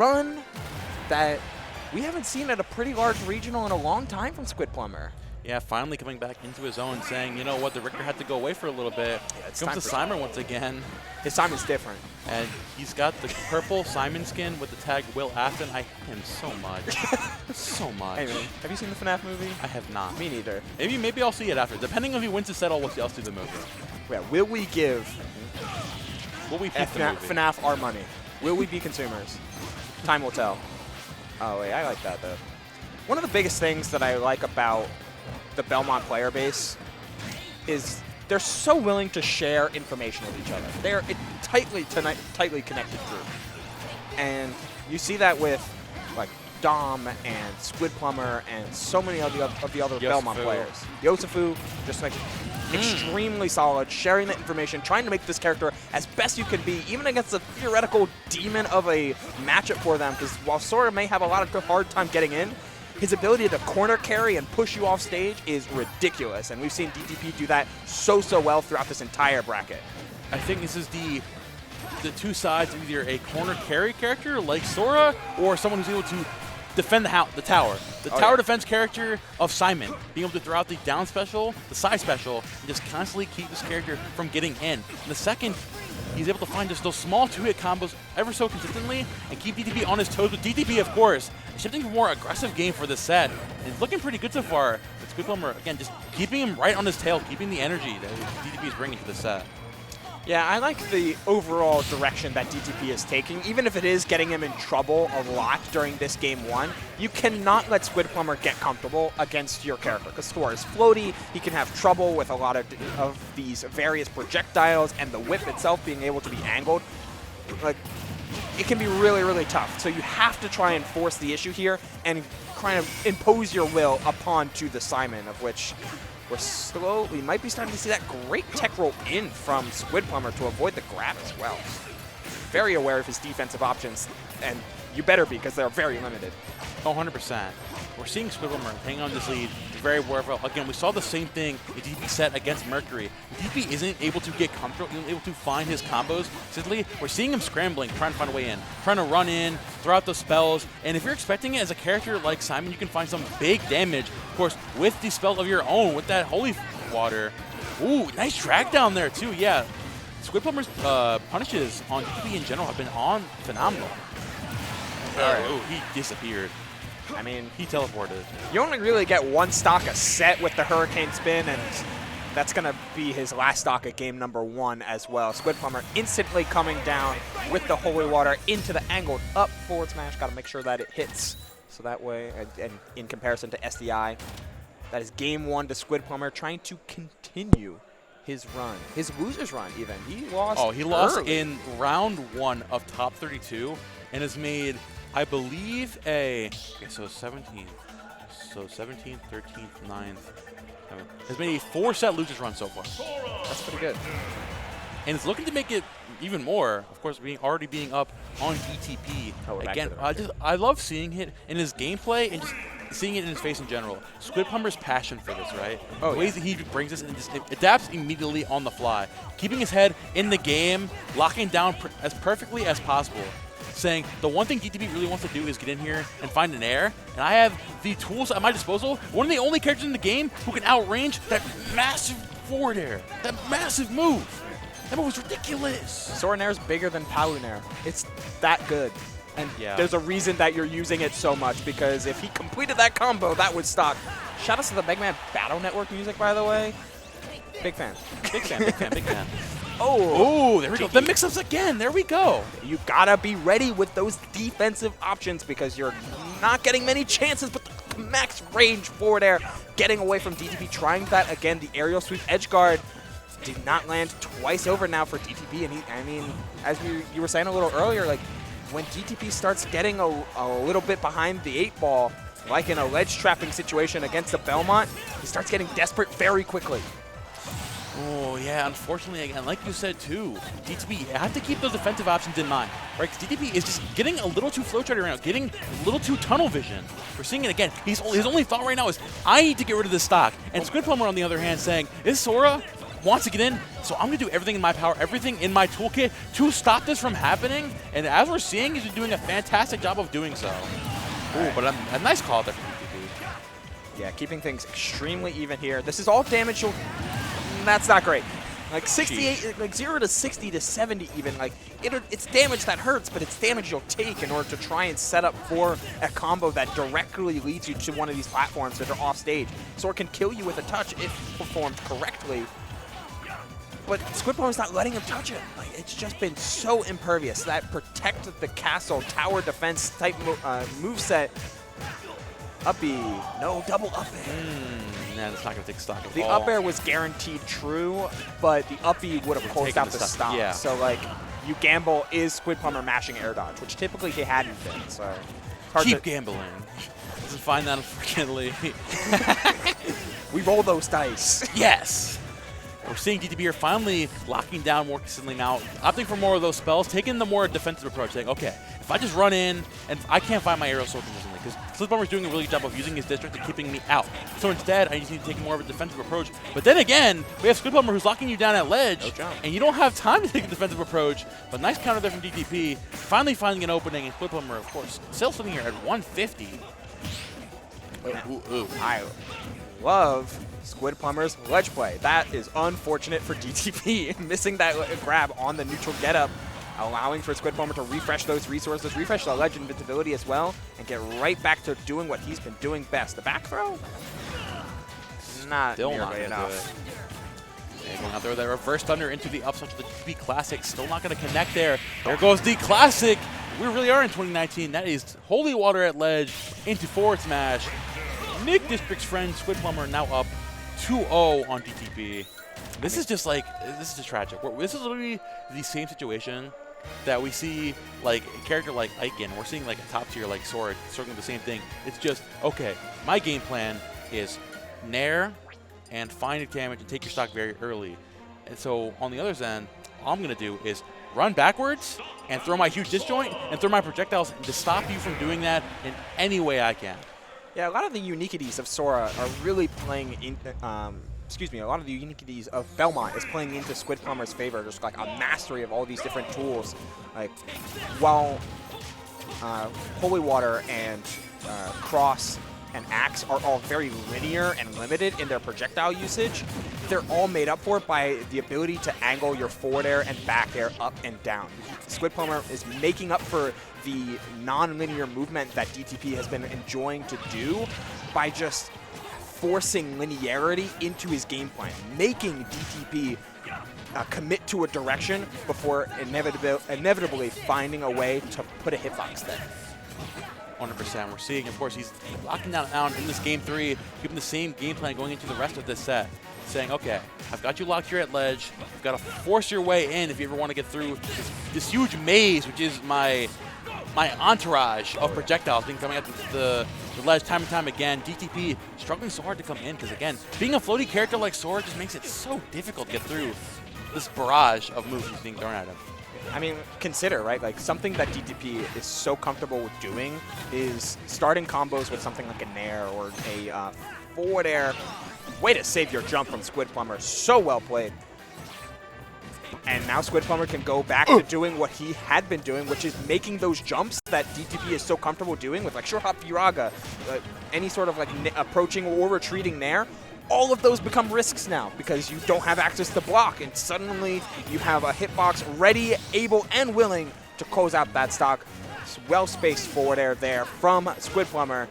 run that we haven't seen at a pretty large regional in a long time from Squidplumber. Yeah, finally coming back into his own, saying, you know what, the Richter had to go away for a little bit. Yeah, it's Comes time to for Simon once again. His Simon's different. And he's got the purple Simon skin with the tag Will Afton. I hate him so much. So much. Hey, man, have you seen the FNAF movie? I have not. Me neither. Maybe I'll see it after. Depending on if he wins the set, I'll see the movie. Yeah, will we give Will we pick the movie? FNAF our money? Will we be consumers? Time will tell. Oh, wait, I like that, though. One of the biggest things that I like about the Belmont player base is they're so willing to share information with each other. They're a tightly connected group. And you see that with like Dom and Squidplumber and so many of the other Belmont players. Yosefu, just like extremely solid, sharing the information, trying to make this character as best you can be, even against a theoretical demon of a matchup for them, because while Sora may have a lot of hard time getting in, his ability to corner carry and push you off stage is ridiculous, and we've seen DTP do that so well throughout this entire bracket. I think this is the two sides of either a corner carry character like Sora or someone who's able to defend the tower. The tower defense character of Simon, being able to throw out the down special, the side special, and just constantly keep this character from getting in. And the second, he's able to find just those small two-hit combos ever so consistently and keep DTP on his toes. With DTP, of course, shifting to a more aggressive game for this set. And it's looking pretty good so far. But Squidplumber, again, just keeping him right on his tail, keeping the energy that DTP is bringing to the set. Yeah, I like the overall direction that DTP is taking. Even if it is getting him in trouble a lot during this game one, you cannot let Squidplumber get comfortable against your character. Because Sora is floaty, he can have trouble with a lot of these various projectiles, and the whip itself being able to be angled. Like, it can be really tough. So you have to try and force the issue here and kind of impose your will upon to the Simon, of which we might be starting to see that great tech roll in from Squidplumber to avoid the grab as well. Very aware of his defensive options, and you better be, because they're very limited. 100%. We're seeing Squidplumber hang on this lead very well. Again, we saw the same thing in DP set against Mercury. DP isn't able to get comfortable, isn't able to find his combos consistently. We're seeing him scrambling, trying to find a way in, trying to run in, throw out those spells. And if you're expecting it as a character like Simon, you can find some big damage, of course, with the spell of your own, with that Holy Water. Ooh, nice drag down there, too. Yeah, Squidplumber's punishes on DP in general have been phenomenal. Oh, he disappeared. I mean, he teleported. You only really get one stock a set with the Hurricane Spin, and that's going to be his last stock at game number one as well. Squidplumber instantly coming down with the Holy Water into the angled up forward smash. Got to make sure that it hits. So that way, and in comparison to SDI, that is game one to Squidplumber trying to continue his run, his loser's run even. He lost he lost early. in round one of top 32 and has made, I believe, so 17, 13th, 9th, has made a 4-set losers run so far. That's pretty good. And it's looking to make it even more, of course, already being up on DTP. Again, I love seeing it in his gameplay and just seeing it in his face in general. Squidplumber's passion for this, right? The ways that he brings this and just adapts immediately on the fly, keeping his head in the game, locking down as perfectly as possible. Saying the one thing DTP really wants to do is get in here and find an air, and I have the tools at my disposal. One of the only characters in the game who can outrange that massive forward air, that massive move. That move was ridiculous. Sora Nair's bigger than Palu Nair. It's that good. And there's a reason that you're using it so much, because if he completed that combo, that would stock. Shout out to the Mega Man Battle Network music, by the way. Big fan. Big fan. Oh, there we go. The mix-ups again. There we go. You gotta be ready with those defensive options, because you're not getting many chances, but the max range forward air getting away from DTP. Trying that again, the aerial sweep edge guard did not land twice over now for DTP. And I mean, as you were saying a little earlier, like when DTP starts getting a little bit behind the 8-ball, like in a ledge trapping situation against the Belmont, he starts getting desperate very quickly. Oh, yeah, unfortunately, again, like you said, too, DTP, you have to keep those defensive options in mind, right? Because DTP is just getting a little too flow charted right now, getting a little too tunnel vision. We're seeing it again. His only thought right now is, I need to get rid of this stock. And Squidplumber, on the other hand, saying, is Sora wants to get in, so I'm going to do everything in my power, everything in my toolkit to stop this from happening. And as we're seeing, he's doing a fantastic job of doing so. Ooh, but a nice call there from DTP. Yeah, keeping things extremely even here. This is all damage. That's not great. Like 68, like 0 to 60 to 70 even. Like it's damage that hurts, but it's damage you'll take in order to try and set up for a combo that directly leads you to one of these platforms that are off stage. Sora can kill you with a touch if performed correctly. But Squidplumber's not letting him touch it. Like, it's just been so impervious. That protect the castle, tower defense type moveset. Up B, no double up air. Nah, that's not going to take stock at all. The up air was guaranteed true, but the up B would have closed out the stock. Yeah. So, like, you gamble, is Squidplumber mashing air dodge, which typically he hadn't been. So, hard keep gambling. Doesn't find that, unfortunately. We roll those dice. Yes. We're seeing DTP here finally locking down more consistently now, opting for more of those spells, taking the more defensive approach, saying, okay, if I just run in and I can't find my arrow so consistently, because Squidplumber's doing a really good job of using his district and keeping me out. So instead, I just need to take more of a defensive approach. But then again, we have Squidplumber who's locking you down at ledge, and you don't have time to take a defensive approach. But nice counter there from DTP, finally finding an opening, and Squidplumber, of course, still sitting here at 150. I love Squidplumber's ledge play. That is unfortunate for DTP, missing that grab on the neutral getup, allowing for Squidplumber to refresh those resources, refresh the ledge invincibility as well, and get right back to doing what he's been doing best. The back throw? Not nearly enough. Going out there with that reverse thunder into the up smash of the DTP Classic. Still not going to connect there. There goes the Classic. We really are in 2019. That is Holy Water at ledge into forward smash. Nick District's friend Squidplumber now up 2-0 on DTP. This is just like, this is just tragic. This is literally the same situation that we see like a character like Aiken. We're seeing like a top tier like Sora struggling with the same thing. It's just, okay, my game plan is nair and find damage and take your stock very early. And so on the other end, all I'm going to do is run backwards and throw my huge disjoint and throw my projectiles to stop you from doing that in any way I can. Yeah, a lot of the uniquities of Sora are really playing in, a lot of the uniquities of Belmont is playing into Squidplumber's favor, just like a mastery of all these different tools. Like, while Holy Water and Cross and Axe are all very linear and limited in their projectile usage, they're all made up for by the ability to angle your forward air and back air up and down. Squidplumber is making up for the non-linear movement that DTP has been enjoying to do by just forcing linearity into his game plan, making DTP commit to a direction before inevitably finding a way to put a hitbox there. 100%. We're seeing, of course, he's locking down in this game 3, keeping the same game plan going into the rest of this set, saying, okay, I've got you locked here at ledge. You've got to force your way in if you ever want to get through this huge maze, which is my entourage of projectiles being coming at the ledge time and time again. DTP struggling so hard to come in because, again, being a floaty character like Sora just makes it so difficult to get through this barrage of moves being thrown at him. I mean, consider, right, like something that DTP is so comfortable with doing is starting combos with something like a nair or a forward air. Way to save your jump from Squidplumber. So well played. And now Squidplumber can go back to doing what he had been doing, which is making those jumps that DTP is so comfortable doing with like Short Hop Firaga, any sort of like approaching or retreating nair. All of those become risks now because you don't have access to block, and suddenly you have a hitbox ready, able, and willing to close out that stock. Well-spaced forward air there from Squidplumber,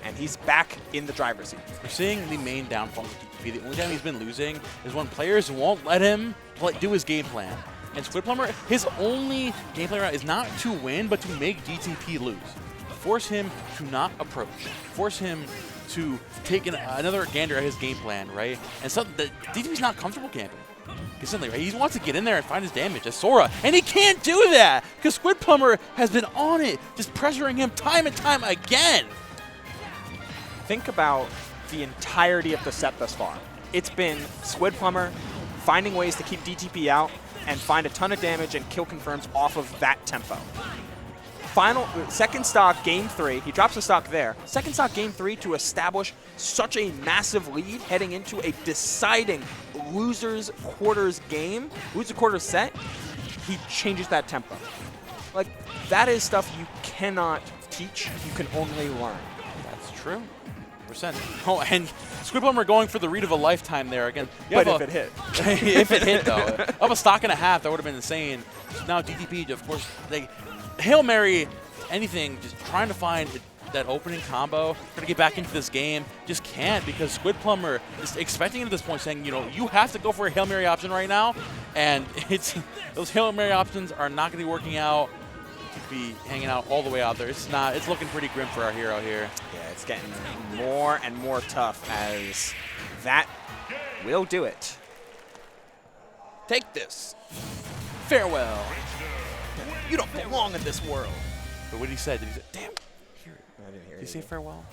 and he's back in the driver's seat. We're seeing the main downfall of DTP. The only time he's been losing is when players won't let him do his game plan. And Squidplumber, his only game plan is not to win, but to make DTP lose. Force him to not approach. Force him to take another gander at his game plan, right? And so DTP's not comfortable camping consistently, right? He wants to get in there and find his damage as Sora, and he can't do that because Squidplumber has been on it, just pressuring him time and time again. Think about the entirety of the set thus far. It's been Squidplumber finding ways to keep DTP out and find a ton of damage and kill confirms off of that tempo. second stock, game 3. He drops the stock there. Second stock, game 3 to establish such a massive lead heading into a deciding losers quarters game, loser quarters set. He changes that tempo. Like, that is stuff you cannot teach. You can only learn. That's true. %. Oh, and Squidplumber going for the read of a lifetime there again. But if it hit. If it hit, though. Up a stock and a half, that would have been insane. Now DTP, of course, they Hail Mary, anything, just trying to find that opening combo, trying to get back into this game, just can't because Squidplumber is expecting it at this point, saying, you know, you have to go for a Hail Mary option right now, and those Hail Mary options are not going to be working out. Be hanging out all the way out there. It's looking pretty grim for our hero here. Yeah, it's getting more and more tough as that will do it. Take this. Farewell. You don't belong in this world. But what he said, did he say, damn, hear it. I didn't hear it. Did he say farewell?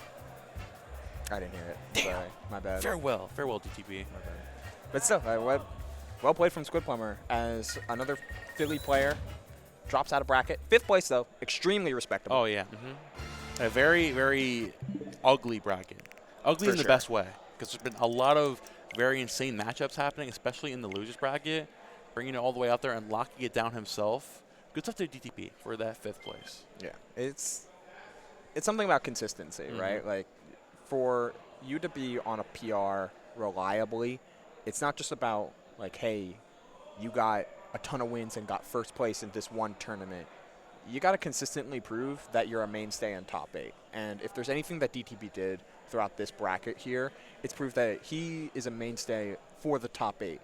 I didn't hear it. Damn. Sorry, my bad. Farewell. Farewell, DTP. My bad. But still, well played from Squidplumber as another Philly player drops out of bracket. 5th place, though. Extremely respectable. Oh, yeah. A very, very ugly bracket. Ugly in the best way. Because there's been a lot of very insane matchups happening, especially in the losers bracket. Bringing it all the way out there and locking it down himself. Good stuff to DTP for that 5th place. Yeah. It's something about consistency, right? Like, for you to be on a PR reliably, it's not just about, like, hey, you got a ton of wins and got 1st place in this one tournament. You got to consistently prove that you're a mainstay in top 8. And if there's anything that DTP did throughout this bracket here, it's proof that he is a mainstay for the top 8.